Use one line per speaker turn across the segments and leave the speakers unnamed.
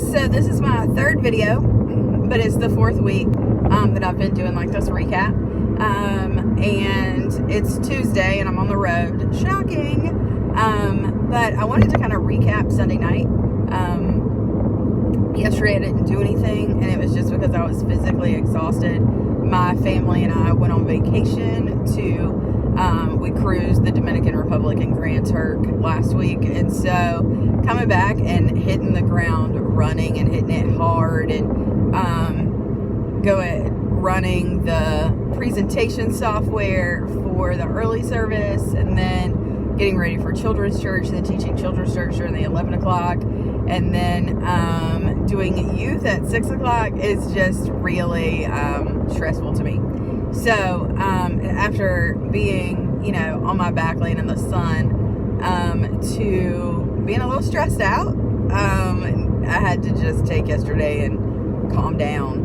So this is my third video, but it's the fourth week that I've been doing like this recap. And it's Tuesday and I'm on the road. Shocking. But I wanted to kind of recap Sunday night. Yesterday I didn't do anything, and it was just because I was physically exhausted. My family and I went on vacation we cruised the Dominican Republic and Grand Turk last week, and so coming back and hitting the ground running and hitting it hard and running the presentation software for the early service, and then getting ready for children's church, then teaching children's church during the 11 o'clock, and then doing youth at 6 o'clock is just really stressful to me. So after being, on my back laying in the sun, to being a little stressed out, I had to just take yesterday and calm down,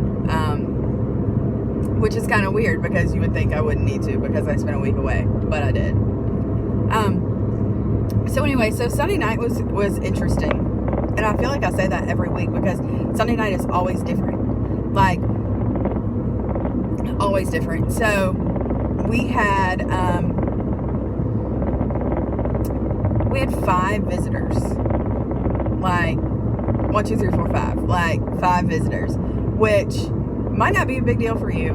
which is kind of weird because you would think I wouldn't need to because I spent a week away, but I did. So anyway, so Sunday night was interesting, and I feel like I say that every week because Sunday night is always different, like always different. So we had 5 visitors, like 1, 2, 3, 4, 5, like 5 visitors, which might not be a big deal for you,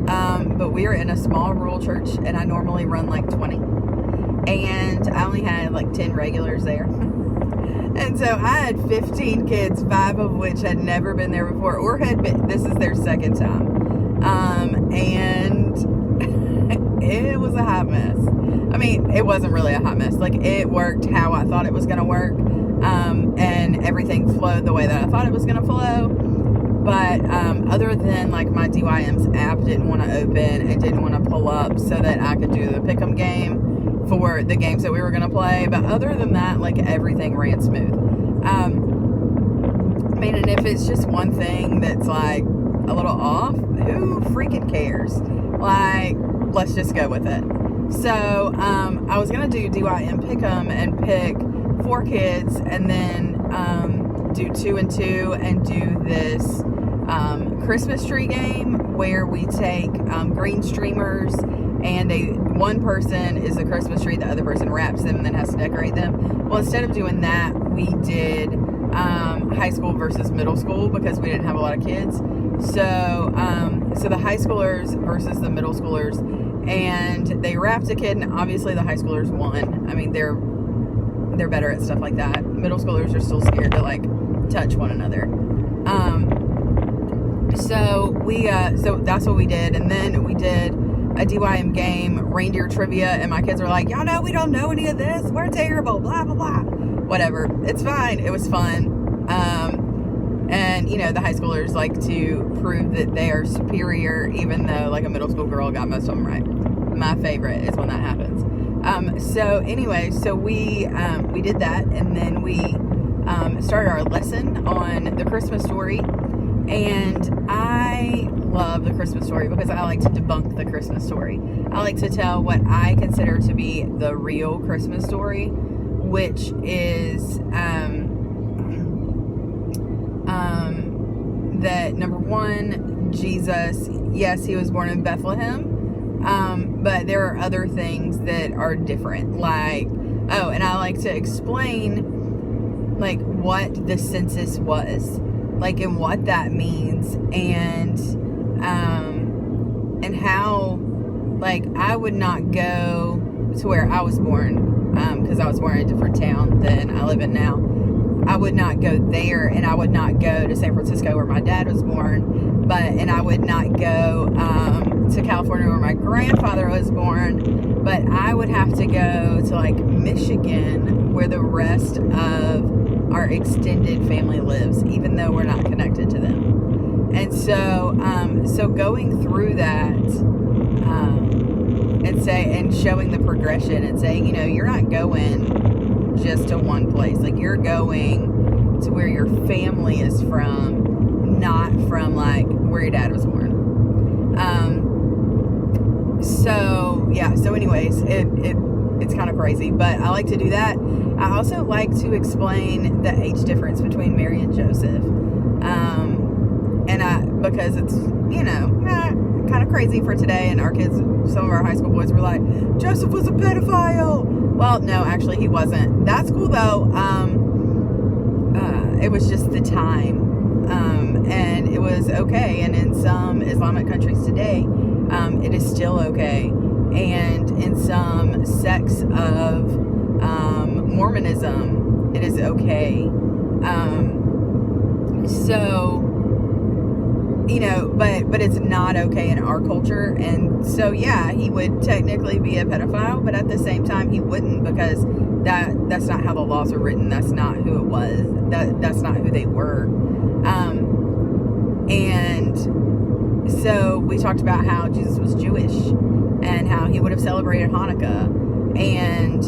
but we are in a small rural church, and I normally run like 20, and I only had like 10 regulars there. And so I had 15 kids, 5 of which had never been there before, or this is their second time. And it was a hot mess. I mean, it wasn't really a hot mess. Like, it worked how I thought it was going to work. And everything flowed the way that I thought it was going to flow. But other than, like, my DYM's app didn't want to open and didn't want to pull up so that I could do the pick'em game for the games that we were going to play. But other than that, like, everything ran smooth. I mean, and if it's just one thing that's, like, a little off, who freaking cares? Like, let's just go with it. So, I was going to do DYM pick'em and pick 4 kids, and then do 2 and 2 and do this Christmas tree game where we take green streamers, and one person is the Christmas tree, the other person wraps them and then has to decorate them. Well, instead of doing that, we did high school versus middle school because we didn't have a lot of kids. So the high schoolers versus the middle schoolers, and they wrapped a kid, and obviously the high schoolers won. I mean, they're better at stuff like that. Middle schoolers are still scared to, like, touch one another. So that's what we did. And then we did a DYM game, reindeer trivia, and my kids were like, y'all know we don't know any of this. We're terrible, blah, blah, blah. Whatever. It's fine. It was fun. And, the high schoolers like to prove that they are superior, even though, like, a middle school girl got most of them right. My favorite is when that happens. So anyway, so we did that, and then we started our lesson on the Christmas story. And I love the Christmas story because I like to debunk the Christmas story. I like to tell what I consider to be the real Christmas story, which is that, number one, Jesus, yes, he was born in Bethlehem, but there are other things that are different. Like, and I like to explain, like, what the census was, like, and what that means, and how, like, I would not go to where I was born, because I was born in a different town than I live in now. I would not go there, and I would not go to San Francisco where my dad was born, and I would not go to California where my grandfather was born, but I would have to go to, like, Michigan where the rest of our extended family lives, even though we're not connected to them. And so going through that, and showing the progression and saying, you're not going just to one place. Like, you're going to where your family is from, not from, like, where your dad was born. So anyways, it it's kind of crazy, but I like to do that. I also like to explain the age difference between Mary and Joseph. Because it's, kind of crazy for today, and our kids, some of our high school boys were like, Joseph was a pedophile. Well, no, actually he wasn't. That's cool though. It was just the time. And it was okay. And in some Islamic countries today, it is still okay. And in some sects of Mormonism, it is okay. But it's not okay in our culture. And so, yeah, he would technically be a pedophile, but at the same time, he wouldn't, because that's not how the laws are written. That's not who it was. That's not who they were. And so we talked about how Jesus was Jewish and how he would have celebrated Hanukkah, and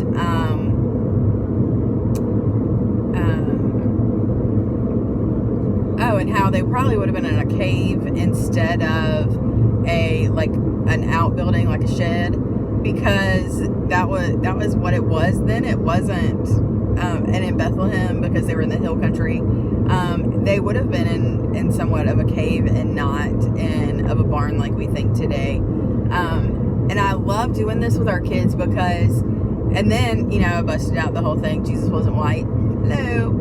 and how they probably would have been in a cave instead of an outbuilding, like a shed, because that was what it was then. It wasn't, and in Bethlehem, because they were in the hill country, they would have been in somewhat of a cave and not of a barn like we think today. And I love doing this with our kids because, and then, I busted out the whole thing, Jesus wasn't white. Hello.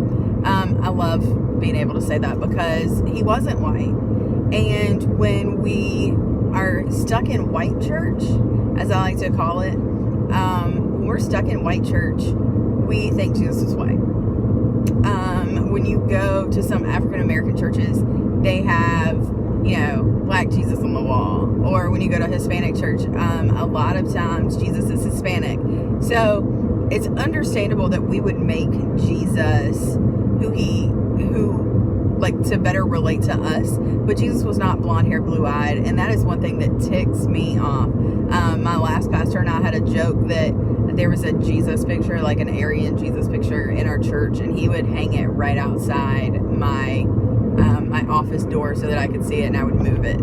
I love being able to say that because he wasn't white. And when we are stuck in white church, as I like to call it, when we're stuck in white church, we think Jesus is white. When you go to some African American churches, they have, black Jesus on the wall. Or when you go to a Hispanic church, a lot of times Jesus is Hispanic. So it's understandable that we would make Jesus to better relate to us. But Jesus was not blonde hair, blue eyed, and that is one thing that ticks me off. My last pastor and I had a joke that there was a Jesus picture, like an Aryan Jesus picture, in our church, and he would hang it right outside my office door so that I could see it, and I would move it,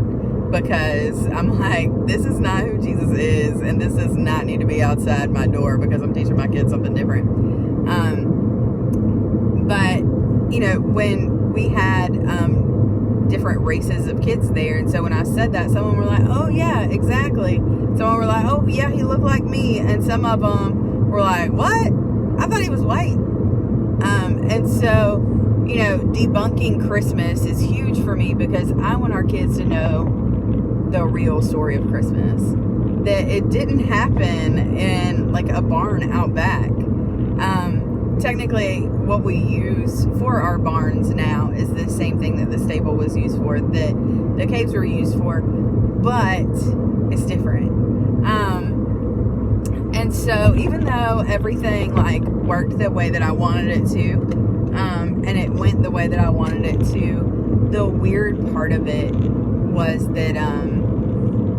because I'm like, this is not who Jesus is, and this does not need to be outside my door because I'm teaching my kids something different. But when we had different races of kids there, and so when I said that, someone were like, oh yeah, exactly. Someone were like, oh yeah, he looked like me, and some of them were like, what? I thought he was white. And so, debunking Christmas is huge for me because I want our kids to know the real story of Christmas, that it didn't happen in like a barn out back. Technically, what we use for our barns now is the same thing that the stable was used for, that the caves were used for, but it's different. And so even though everything worked the way that I wanted it to, and it went the way that I wanted it to, the weird part of it was that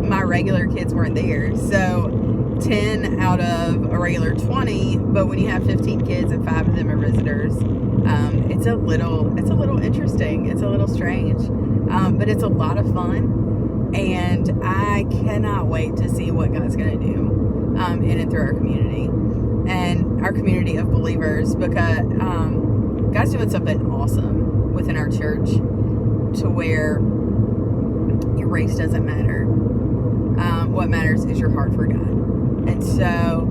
my regular kids weren't there. So 10 out of a regular 20, but when you have 15 kids and 5 of them are visitors, it's a little interesting. It's a little strange, but it's a lot of fun, and I cannot wait to see what God's going to do in and through our community and our community of believers, because God's doing something awesome within our church to where your race doesn't matter. What matters is your heart for God. And so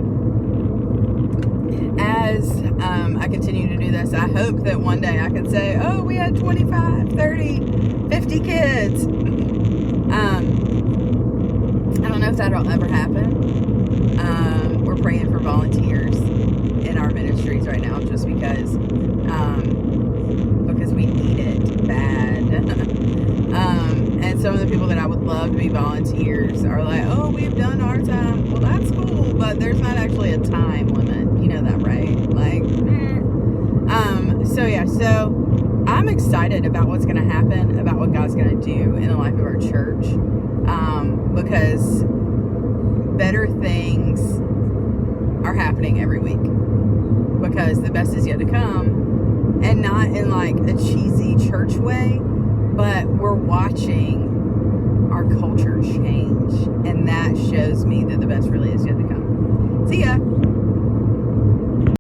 as I continue to do this, I hope that one day I can say, oh, we had 25, 30, 50 kids. I don't know if that'll ever happen. We're praying for volunteers in our ministries right now, just because we need it bad. And some of the people that I would love to be volunteers are like, oh, we've done our time. Well, that's cool, but there's not actually a time limit. You know that, right? So I'm excited about what's going to happen, about what God's going to do in the life of our church, because better things are happening every week, because the best is yet to come, and not in a cheesy church way, but we're watching our culture change, and that shows me that the best really is yet to come. See ya.